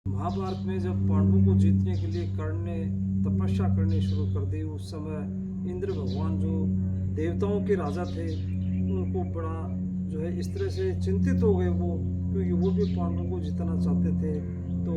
महाभारत में जब पांडवों को जीतने के लिए कर्ण ने तपस्या करनी शुरू कर दी, उस समय इंद्र भगवान जो देवताओं के राजा थे उनको बड़ा जो है इस तरह से चिंतित हो गए वो, क्योंकि वो भी पांडवों को जितना चाहते थे। तो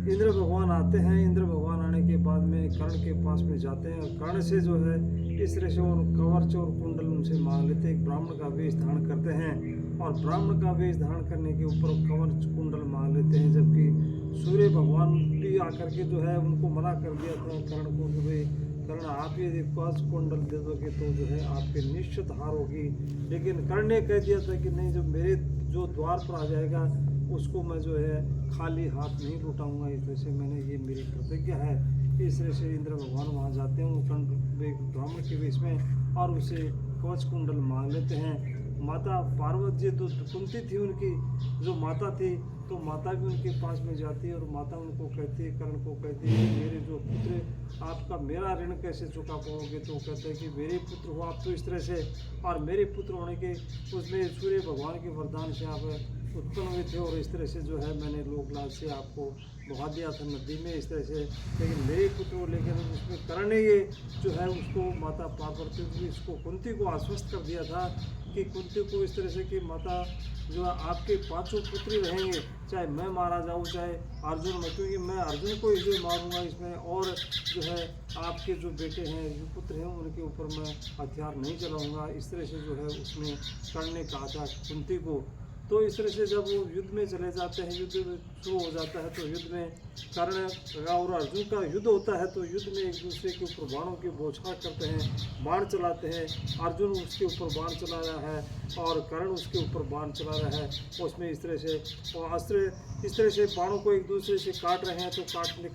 इंद्र भगवान आते हैं। इंद्र भगवान आने के बाद में कर्ण के पास में जाते हैं और कर्ण से जो है इस तरह से और कवच और कुंडल उनसे मांग लेते हैं। ब्राह्मण का वेश धारण करते हैं और ब्राह्मण का वेश धारण करने के ऊपर कवच कुंडल मांग लेते हैं, जबकि सूर्य भगवान भी आकर के जो है उनको मना कर दिया था कर्ण को कि भाई कर्ण आप ये कवच कुंडल दे दोगे तो जो है आपके निश्चित हार होगी। लेकिन कर्ण ने कह दिया था कि नहीं, जो मेरे जो द्वार पर आ जाएगा उसको मैं जो है खाली हाथ नहीं लौटाऊंगा। इस तरह से मैंने ये मेरी प्रतिज्ञा है। इस तरह से इंद्र भगवान वहाँ जाते हैं कर्ण ब्राह्मण के वेश में और उसे कवच कुंडल मांग लेते हैं। माता पार्वती जी तो कुंती थी, उनकी जो माता थी, तो माता भी उनके पास में जाती है और माता उनको कहती है, कर्ण को कहती है कि मेरे जो पुत्र आपका मेरा ऋण कैसे चुका पाओगे। तो कहते हैं कि मेरे पुत्र हो आप तो इस तरह से, और मेरे पुत्र होने के उसमें सूर्य भगवान के वरदान से आप उत्पन्न हुए थे और इस तरह से जो है मैंने लोक लाज से आपको बहा दिया था नदी में इस तरह से। लेकिन मेरे पुत्र हो, लेकिन उसमें कर्ण ने ये जो है उसको माता पार्वती को इसको कुंती को आश्वस्त कर दिया था कि कुंती को इस तरह से कि माता जो है आपके पांचों पुत्री रहेंगे, चाहे मैं मारा जाऊँ चाहे अर्जुन में, क्योंकि मैं अर्जुन को इसलिए मारूंगा इसमें, और जो है आपके जो बेटे हैं जो पुत्र हैं उनके ऊपर मैं हथियार नहीं चलाऊंगा। इस तरह से जो है उसने कर्ण ने कहा था कुंती को। तो इस तरह से जब वो युद्ध में चले जाते हैं, युद्ध शुरू हो जाता है, तो युद्ध में कर्ण और अर्जुन का युद्ध होता है। तो युद्ध में एक दूसरे के ऊपर बाणों की बौछार करते हैं, बाण चलाते हैं। अर्जुन उसके ऊपर बाण चला रहा है और कर्ण उसके ऊपर बाण चला रहा है। उसमें इस तरह से और अस्त्र इस तरह से बाणों को एक दूसरे से काट रहे हैं। तो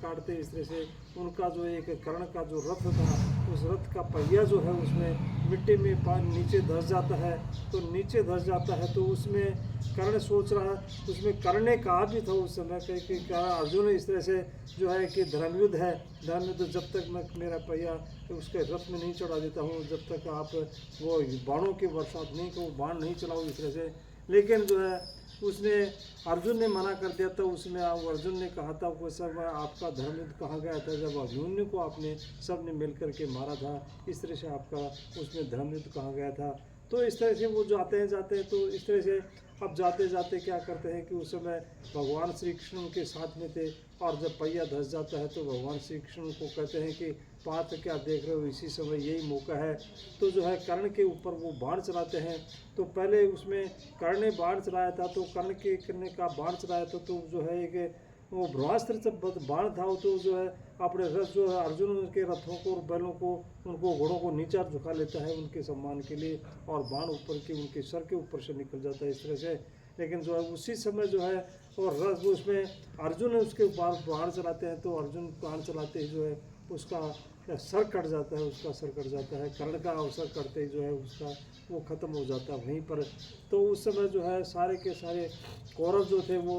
काटते इस तरह से उनका जो एक कर्ण का जो रथ था, उस रथ का पहिया जो है उसमें मिट्टी में नीचे धंस जाता है। तो नीचे धंस जाता है तो उसमें कर्ण सोच रहा है, उसमें कर्ण ने कहा भी था उस समय कि अर्जुन इस तरह से जो है कि धर्मयुद्ध है, धर्मयुद्ध जब तक मैं मेरा पहिया उसके रथ में नहीं चढ़ा देता हूँ, जब तक आप वो बाणों की बरसात नहीं करो, बाण नहीं चलाओ इस तरह से। लेकिन जो है उसने अर्जुन ने मना कर दिया था। उसमें अर्जुन ने कहा था वो सब आपका धर्मयुद्ध कहाँ गया था जब अभिमन्यु को आपने सब ने मिल करके मारा था, इस तरह से आपका उसमें धर्मयुद्ध कहाँ गया था। तो इस तरह से वो जाते हैं तो इस तरह से अब जाते जाते क्या करते हैं कि उस समय भगवान श्री कृष्ण उनके साथ में थे और जब पहिया धंस जाता है तो भगवान श्री कृष्ण को कहते हैं कि पात्र क्या देख रहे हो, इसी समय यही मौका है। तो जो है कर्ण के ऊपर वो बाण चलाते हैं। तो पहले उसमें कर्ण ने बाण चलाया था, तो कर्ण का बाण चलाया था, तो जो है एक वो ब्रह्मास्त्र जब बाण था तो जो है अपने रथ जो है अर्जुन के रथों को और बैलों को उनको घोड़ों को नीचा झुका लेता है उनके सम्मान के लिए, और बाण ऊपर के उनके सर के ऊपर से निकल जाता है इस तरह से। लेकिन जो है उसी समय जो है और रथ उसमें अर्जुन उसके बाण चलाते हैं, तो अर्जुन बाण चलाते ही जो है उसका सर कट जाता है, कर्ण का अवसर करते ही जो है उसका वो ख़त्म हो जाता है वहीं पर। तो उस समय जो है सारे के सारे कौरव जो थे वो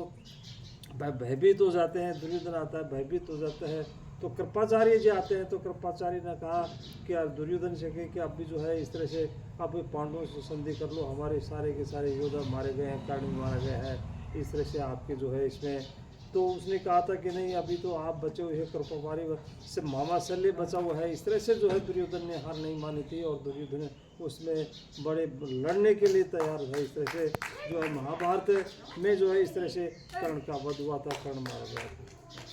भयभीत हो जाते हैं। दुर्योधन आता है, भयभीत हो जाता है। तो कृपाचार्य जी आते हैं, तो कृपाचार्य ने कहा कि यार दुर्योधन से कि अब भी जो है इस तरह से अब पांडवों से संधि कर लो, हमारे सारे के सारे योद्धा मारे गए हैं, कर्ण मारा गया है, इस तरह से आपके जो है इसमें। तो उसने कहा था कि नहीं, अभी तो आप बचे हुए हैं, कृपाचार्य से मामा शल्य बचा हुआ है। इस तरह से जो है दुर्योधन ने हार नहीं मानी थी और दुर्योधन उसमें बड़े लड़ने के लिए तैयार था। इस तरह से जो है महाभारत में जो है इस तरह से कर्ण का वध हुआ था, कर्ण मारा गया था।